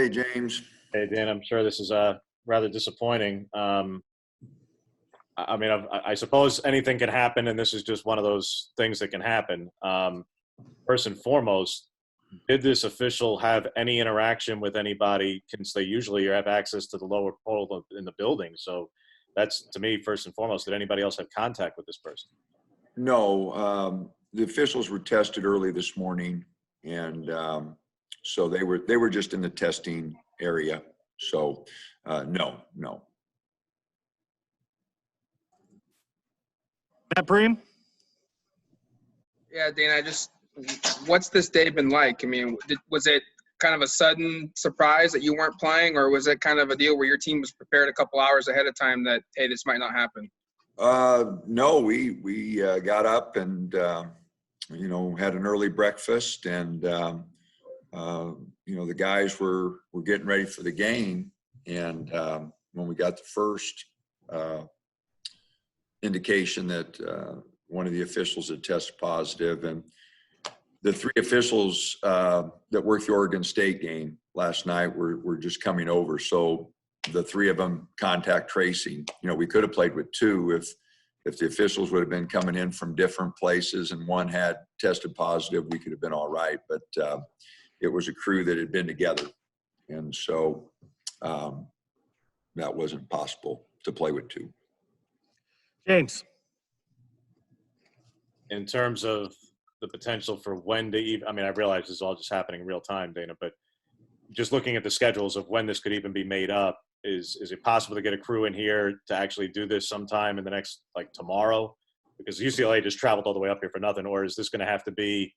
Hey, James. Hey, Dan, I'm sure this is rather disappointing. I suppose anything can happen, and this is just one of those things that can happen. First and foremost, did this official have any interaction with anybody, since they usually have access to the lower pole in the building? So that's, to me, first and foremost, did anybody else have contact with this person? No, the officials were tested early this morning, and so they were just in the testing area. So no. Matt Bream? Yeah, Dana, what's this day been like? I mean, was it kind of a sudden surprise that you weren't playing, or was it kind of a deal where your team was prepared a couple hours ahead of time that, hey, this might not happen? No, we got up and, had an early breakfast, and, the guys were getting ready for the game. And when we got the first indication that one of the officials had tested positive, and the three officials that worked the Oregon State game last night were just coming over. So the three of them contact tracing. We could have played with two if the officials would have been coming in from different places and one had tested positive, we could have been all right. But it was a crew that had been together. And so that wasn't possible to play with two. James. In terms of the potential for when to even, I realize this is all just happening in real time, Dana, but just looking at the schedules of when this could even be made up, is it possible to get a crew in here to actually do this sometime in the next, like tomorrow? Because UCLA just traveled all the way up here for nothing, or is this going to have to be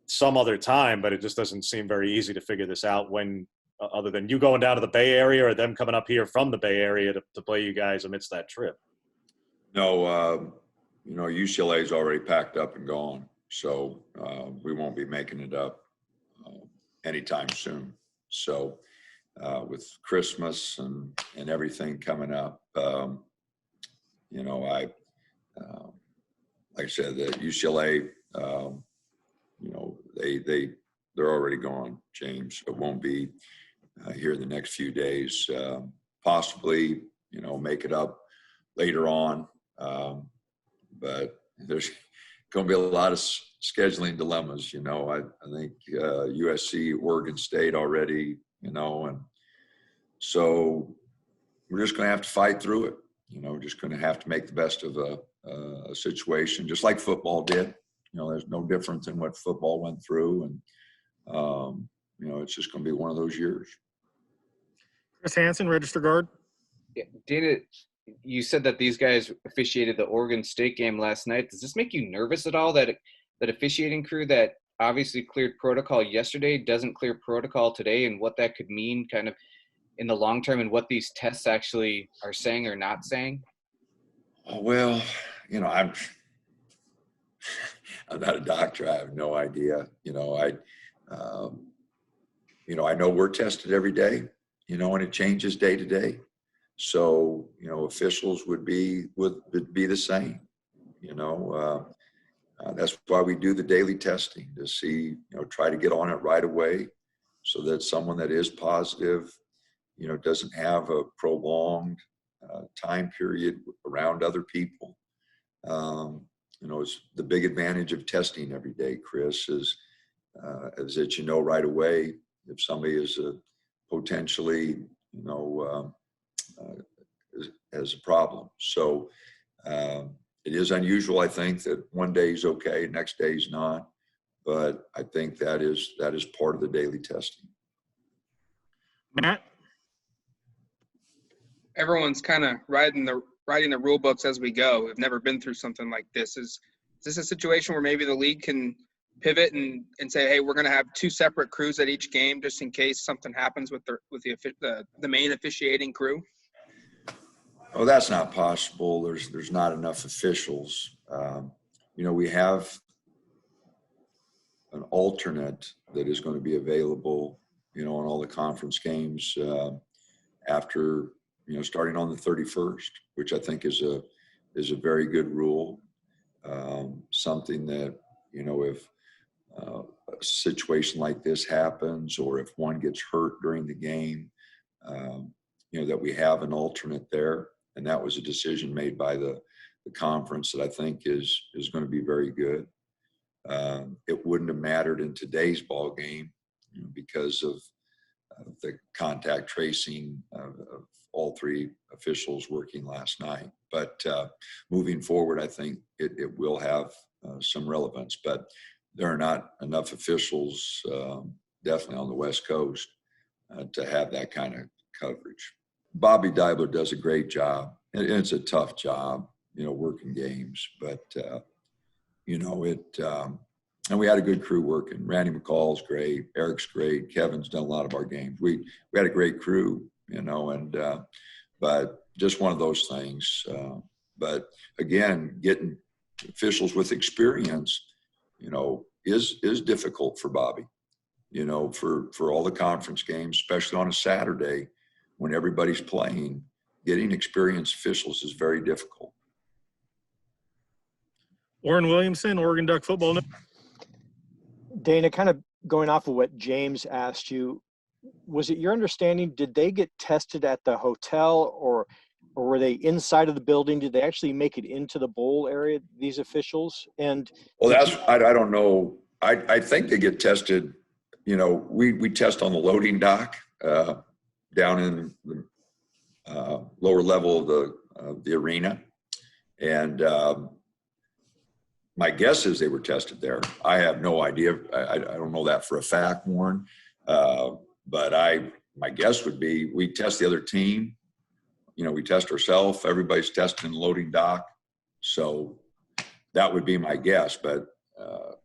some other time? But it just doesn't seem very easy to figure this out when, other than you going down to the Bay Area or them coming up here from the Bay Area to play you guys amidst that trip. No, UCLA is already packed up and gone, so we won't be making it up anytime soon. So with Christmas and everything coming up, like I said, the UCLA, they're already gone, James. It won't be here in the next few days. Possibly, make it up later on. But there's going to be a lot of scheduling dilemmas. I think USC, Oregon State already, and so we're just going to have to fight through it. Just going to have to make the best of a situation, just like football did. There's no difference in what football went through, and it's just going to be one of those years. Chris Hansen, register guard. Yeah, Dana, you said that these guys officiated the Oregon State game last night. Does this make you nervous at all that officiating crew that obviously cleared protocol yesterday doesn't clear protocol today, and what that could mean kind of in the long term and what these tests actually are saying or not saying? Well, I'm not a doctor. I have no idea. I know we're tested every day, and it changes day to day. So, officials would be the same, that's why we do the daily testing to see, try to get on it right away so that someone that is positive, doesn't have a prolonged time period around other people. It's the big advantage of testing every day, Chris, is that, right away if somebody is potentially, as a problem. So it is unusual, I think, that one day is okay, next day is not. But I think that is part of the daily testing. Matt? Everyone's kind of writing the rule books as we go. We've never been through something like this. Is this a situation where maybe the league can pivot and say, hey, we're going to have two separate crews at each game just in case something happens with the main officiating crew? Oh, that's not possible. There's not enough officials. We have an alternate that is going to be available, in all the conference games after, starting on the 31st, which I think is a very good rule. Something that, if a situation like this happens, or if one gets hurt during the game, that we have an alternate there. And that was a decision made by the conference that I think is going to be very good. It wouldn't have mattered in today's ball game because of the contact tracing of all three officials working last night. But moving forward, I think it will have some relevance. But there are not enough officials, definitely on the West Coast, to have that kind of coverage. Bobby Dibler does a great job. It's a tough job, working games, but and we had a good crew working. Randy McCall's great, Eric's great, Kevin's done a lot of our games. We had a great crew, but just one of those things. But again, getting officials with experience, is difficult for Bobby. For all the conference games, especially on a Saturday when everybody's playing, getting experienced officials is very difficult. Warren Williamson, Oregon Duck Football. Dana, kind of going off of what James asked you, was it your understanding, did they get tested at the hotel or were they inside of the building? Did they actually make it into the bowl area, these officials? And well, I don't know. I think they get tested. We test on the loading dock down in the lower level of the arena, and my guess is they were tested there. I have no idea. I don't know that for a fact, Warren. But my guess would be we test the other team. We test ourselves. Everybody's tested in the loading dock. So that would be my guess. But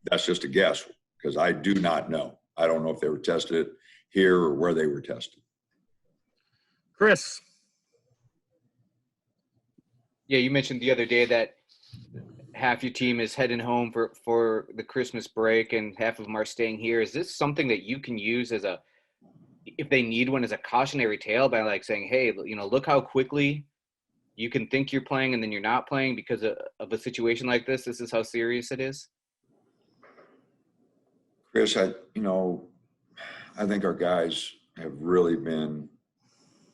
that's just a guess because I do not know. I don't know if they were tested here or where they were tested. Chris. Yeah, you mentioned the other day that half your team is heading home for the Christmas break and half of them are staying here. Is this something that you can use if they need one, as a cautionary tale by like saying, hey, look how quickly you can think you're playing and then you're not playing because of a situation like this? This is how serious it is. Chris, I think our guys have really been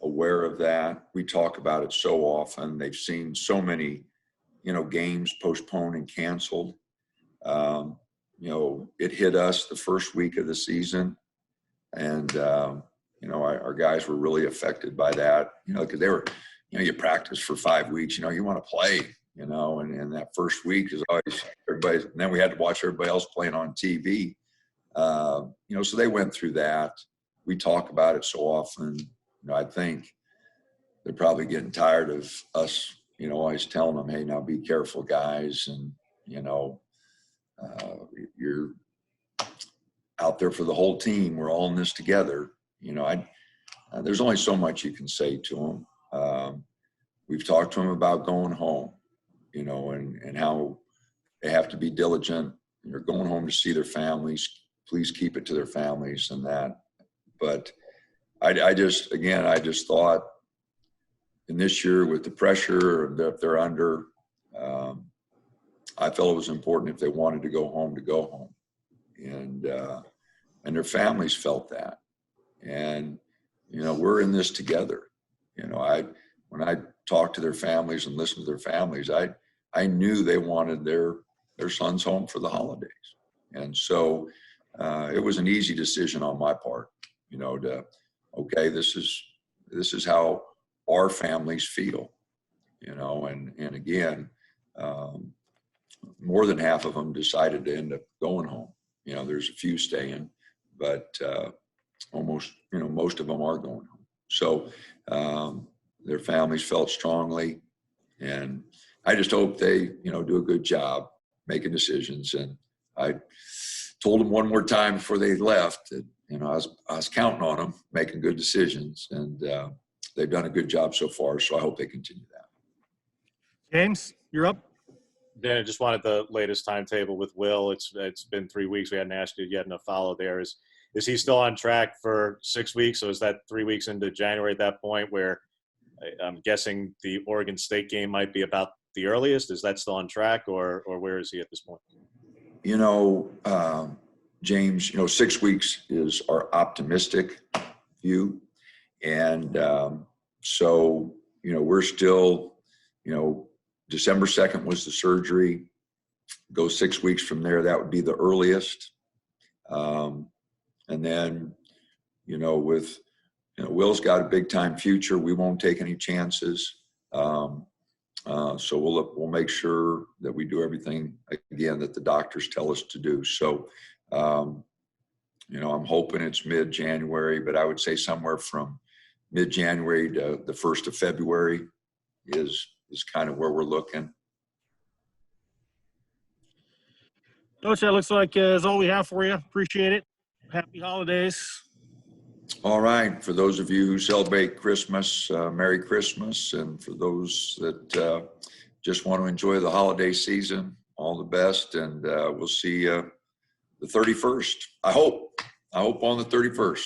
aware of that. We talk about it so often. They've seen so many, games postponed and canceled. It hit us the first week of the season. And, our guys were really affected by that, because they were, you practice for 5 weeks, you want to play, and that first week is always everybody. And then we had to watch everybody else playing on TV. So they went through that. We talk about it so often. I think they're probably getting tired of us, always telling them, hey, now be careful, guys. And, you're out there for the whole team. We're all in this together. There's only so much you can say to them. We've talked to them about going home, and how they have to be diligent. They're going home to see their families. Please keep it to their families and that. But I just thought in this year with the pressure that they're under, I felt it was important if they wanted to go home. And their families felt that. And, we're in this together. When I talked to their families and listened to their families, I knew they wanted their sons home for the holidays. And so it was an easy decision on my part, this is how our families feel, and again, more than half of them decided to end up going home. There's a few staying, but most of them are going home. So their families felt strongly, and I just hope they, do a good job making decisions. And I told them one more time before they left that, I was counting on them making good decisions, and they've done a good job so far. So I hope they continue that. James, you're up. Then I just wanted the latest timetable with Will. It's been 3 weeks. We hadn't asked you yet, no follow there. Is he still on track for 6 weeks? So is that 3 weeks into January at that point where I'm guessing the Oregon State game might be about the earliest? Is that still on track, or where is he at this point? James, 6 weeks is our optimistic view. And so, we're still, December 2nd was the surgery. Go 6 weeks from there, that would be the earliest. And then, with, Will's got a big time future. We won't take any chances. So we'll make sure that we do everything, again, that the doctors tell us to do. So, I'm hoping it's mid-January, but I would say somewhere from mid-January to the 1st of February is kind of where we're looking. Coach, that looks like is all we have for you. Appreciate it. Happy holidays. All right. For those of you who celebrate Christmas, Merry Christmas. And for those that just want to enjoy the holiday season, all the best. And we'll see you the 31st. I hope on the 31st.